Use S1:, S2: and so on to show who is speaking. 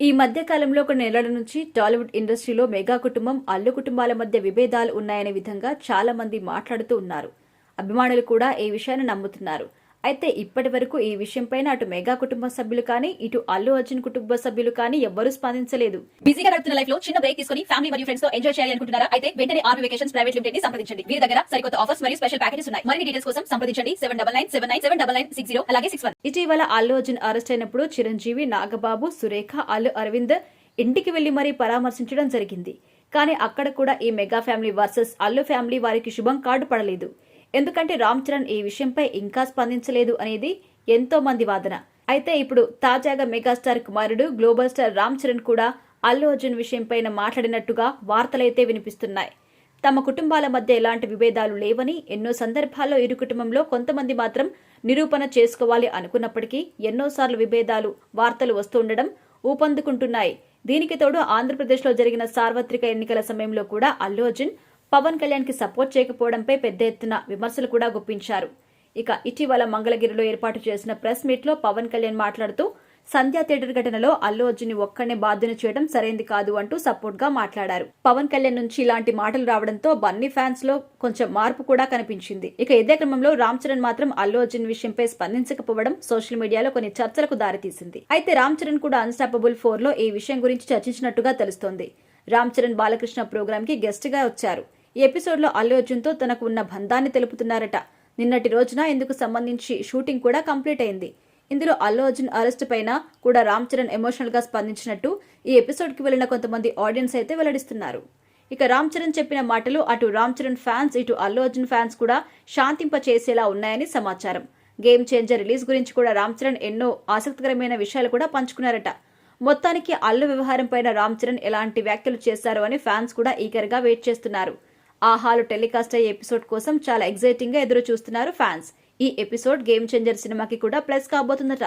S1: ఈ మధ్య కాలంలో కొన్ని నెలల నుంచి టాలీవుడ్ ఇండస్ట్రీలో మెగా కుటుంబం, అల్లు కుటుంబాల మధ్య విభేదాలు ఉన్నాయనే విధంగా చాలా మంది మాట్లాడుతూ ఉన్నారు. అభిమానులు కూడా ఈ విషయాన్ని నమ్ముతున్నారు. అయితే ఇప్పటి వరకు ఈ విషయంపైన అటు మెగా కుటుంబ సభ్యులు కానీ, ఇటు అల్లు అర్జున్ కుటుంబ సభ్యులు కానీ ఎవ్వరూ స్పందించలేదు.
S2: బిజీగా గడుపుతున్న లైఫ్ లో చిన్న బ్రేక్ తీసుకుని ఫ్యామిలీ మరియు ఫ్రెండ్స్ తో ఎంజాయ్ చేయాలి అనుకుంటున్నారా? అయితే వెంటనే ఆర్మీ వెకేషన్స్ ప్రైవేట్ లిమిటెడ్ ని సంప్రదించండి. వీరి దగ్గర సరికొత్త ఆఫర్స్ మరియు స్పెషల్ ప్యాకేజెస్ ఉన్నాయి. మరిన్ని డీటెయిల్స్ కోసం సంప్రదించండి 7997979960 అలాగే 61.
S1: ఇటీవల అల్లు అర్జున్ అరెస్ట్ అయినప్పుడు చిరంజీవి, నాగబాబు, సురేఖ, అల్లు అరవింద్ ఇంటికి వెళ్లి మరీ పరామర్శించడం జరిగింది. కానీ అక్కడ కూడా ఈ mega family versus Allu family వారికి శుభం కార్డు పడలేదు. ఎందుకంటే రామ్ చరణ్ ఈ విషయంపై ఇంకా స్పందించలేదు అనేది ఎంతో మంది వాదన. అయితే ఇప్పుడు తాజాగా మెగాస్టార్ కుమారుడు గ్లోబల్ స్టార్ రామ్ చరణ్ కూడా అల్లు అర్జున్ విషయంపైన మాట్లాడినట్టుగా వార్తలైతే వినిపిస్తున్నాయి. తమ కుటుంబాల మధ్య ఎలాంటి విభేదాలు లేవని, ఎన్నో సందర్భాల్లో ఇరు కుటుంబంలో కొంతమంది మాత్రం నిరూపణ చేసుకోవాలి అనుకున్నప్పటికీ ఎన్నోసార్లు విభేదాలు, వార్తలు వస్తుండడం ఊపందుకుంటున్నాయి. దీనికి తోడు ఆంధ్రప్రదేశ్లో జరిగిన సార్వత్రిక ఎన్నికల సమయంలో కూడా అల్లు అర్జున్ పవన్ కళ్యాణ్ కి సపోర్ట్ చేయకపోవడంపై పెద్ద ఎత్తున విమర్శలు కూడా గుప్పించారు. ఇక ఇటీవల మంగళగిరిలో ఏర్పాటు చేసిన ప్రెస్ మీట్ లో పవన్ కళ్యాణ్ మాట్లాడుతూ సంధ్యా థియేటర్ ఘటనలో అల్లు అర్జున్ ని ఒక్కనే బాధ్యుని చేయడం సరైంది కాదు అంటూ సపోర్ట్ గా మాట్లాడారు. పవన్ కళ్యాణ్ నుంచి ఇలాంటి మాటలు రావడంతో బన్నీ ఫ్యాన్స్ లో కొంచెం మార్పు కూడా కనిపించింది. ఇక ఇదే క్రమంలో రామ్ చరణ్ మాత్రం అల్లు అర్జున్ విషయంపై స్పందించకపోవడం సోషల్ మీడియాలో కొన్ని చర్చలకు దారితీసింది. అయితే రామ్ చరణ్ కూడా అన్స్టాపబుల్ 4 లో ఈ విషయం గురించి చర్చించినట్టుగా తెలుస్తోంది. రామ్ చరణ్ బాలకృష్ణ ప్రోగ్రామ్ కి గెస్ట్ గా వచ్చారు. ఈ ఎపిసోడ్ లో అల్లు అర్జున్ తో తనకు ఉన్న బంధాన్ని తెలుపుతున్నారట. నిన్నటి రోజున ఇందుకు సంబంధించి షూటింగ్ కూడా కంప్లీట్ అయింది. ఇందులో అల్లు అర్జున్ అరెస్ట్ పైన కూడా రామ్ చరణ్ ఎమోషనల్ గా స్పందించినట్టు ఈ ఎపిసోడ్ కి వెళ్లిన కొంతమంది ఆడియన్స్ అయితే వెల్లడిస్తున్నారు. ఇక రామ్ చరణ్ చెప్పిన మాటలు అటు రామ్ చరణ్ ఫ్యాన్స్, ఇటు అల్లు అర్జున్ ఫ్యాన్స్ కూడా శాంతింప చేసేలా ఉన్నాయని సమాచారం. గేమ్ చేంజర్ రిలీజ్ గురించి కూడా రామ్ చరణ్ ఎన్నో ఆసక్తికరమైన విషయాలు కూడా పంచుకున్నారట. మొత్తానికి అల్లు వ్యవహారం పైన రామ్ చరణ్ ఎలాంటి వ్యాఖ్యలు చేశారు అని ఫ్యాన్స్ కూడా ఈగర్ గా వెయిట్ చేస్తున్నారు. ఆహాలు టెలికాస్ట్ అయ్యే ఎపిసోడ్ కోసం చాలా ఎగ్జైటింగ్ గా ఎదురు చూస్తున్నారు ఫ్యాన్స్. ఈ ఎపిసోడ్ గేమ్ చేంజర్ సినిమాకి కూడా ప్లస్ కాబోతుందట.